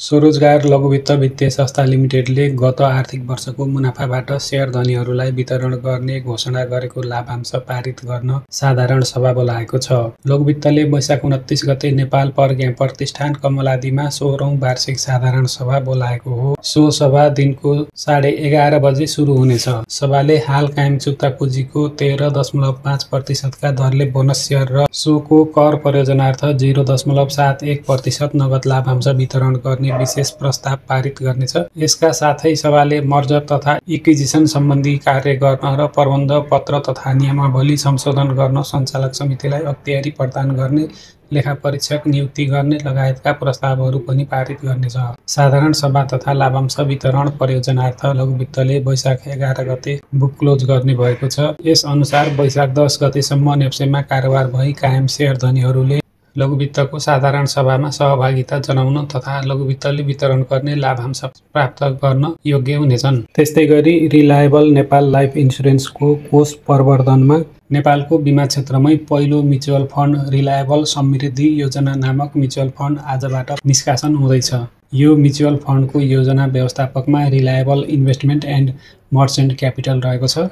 स्वरोजगार लघुवित्त वित्तीय संस्था लिमिटेडले गत आर्थिक वर्षको मुनाफाबाट शेयर धनीहरूलाई वितरण गर्ने घोषणा गरेको लाभांश पारित गर्न साधारण सभा बोलाएको छ। लघुवित्तले वैशाख 29 गते नेपाल प्रज्ञा प्रतिष्ठान कमलादीमा 16औं वार्षिक साधारण सभा बोलाएको हो। सो सभा दिनको 11:30 बजे सुरु हुनेछ। सभाले हाल कायम चुक्ता पुँजीको 13.5% का दरले बोनस शेयर र सोको कर प्रयोजनार्थ 0.71% नगद लाभांश वितरण गर्ने विशेष प्रस्ताव पारित गर्नेछ। यसका साथै सभाले मर्जर तथा इक्विजिसन सम्बन्धी कार्य गर्न र प्रबन्ध पत्र तथा नियमावली संशोधन गर्न सञ्चालक समितिलाई अख्तियारी प्रदान गर्ने, लेखा परीक्षक नियुक्ति गर्ने लगायतका प्रस्तावहरू पनि पारित गर्नेछ। साधारण सभा तथा लाभांश वितरण प्रयोजनार्थ लघुवित्तले वैशाख 11 गते बुक क्लोज गर्ने भएको छ। यस अनुसार वैशाख 10 गतेसम्म नेप्सेमा कारोबार भई कायम शेयर धनीहरूले लघुवित्तको साधारण सभामा सहभागिता जनाउन तथा लघुवित्तले वितरण गर्ने लाभांश प्राप्त गर्न योग्य हुनेछन्। त्यस्तै गरी रिलायबल नेपाल लाइफ इन्सुरेन्सको कोष प्रवर्धनमा नेपालको बीमा क्षेत्रमै पहिलो म्युचुअल फन्ड रिलायबल समृद्धि योजना नामक म्युचुअल फन्ड आजबाट निष्कासन हुँदैछ। यो म्युचुअल फन्डको योजना व्यवस्थापकमा reliable investment and merchant capital रहेको छ,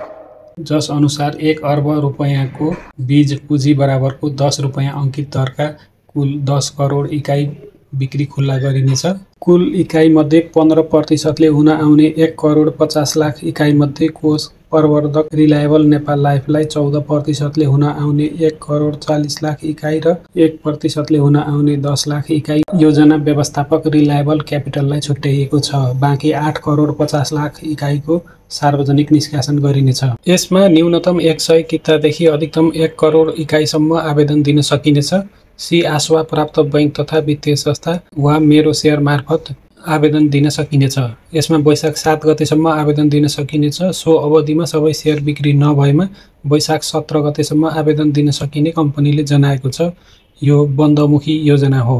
जस अनुसार 1 अर्ब रुपैयाँको बीज पुँजी बराबरको 10 रुपैयाँ अङ्कित दरका कुल 10 करोड इकाइ बिक्री खुल्ला गरिनेछ। कुल इकाइमध्ये 15% ले हुन आउने 1 करोड 50 लाख इकाइमध्ये कोष प्रवर्धक रिलायबल नेपाल लाइफलाई 14% ले हुन आउने 1 करोड 40 लाख इकाइ र 1% ले हुन आउने 10 लाख इकाइ योजना व्यवस्थापक रिलायबल क्यापिटललाई छुट्याइएको छ। बाँकी 8 करोड 50 लाख इकाइको सार्वजनिक निष्कासन गरिनेछ। यसमा न्यूनतम 100 कितादेखि अधिकतम 1 करोड इकाइसम्म आवेदन दिन सकिनेछ। सी आसवा प्राप्त बैंक तथा वित्तीय संस्था वा मेरो शेयर मार्फत आवेदन दिन सकिनेछ। यसमा वैशाख 7 गतेसम्म आवेदन दिन सकिनेछ। सो अवधिमा सबै शेयर बिक्री नभएमा वैशाख 17 गतेसम्म आवेदन दिन सकिने कम्पनीले जनाएको छ। यो बन्दमुखी योजना हो।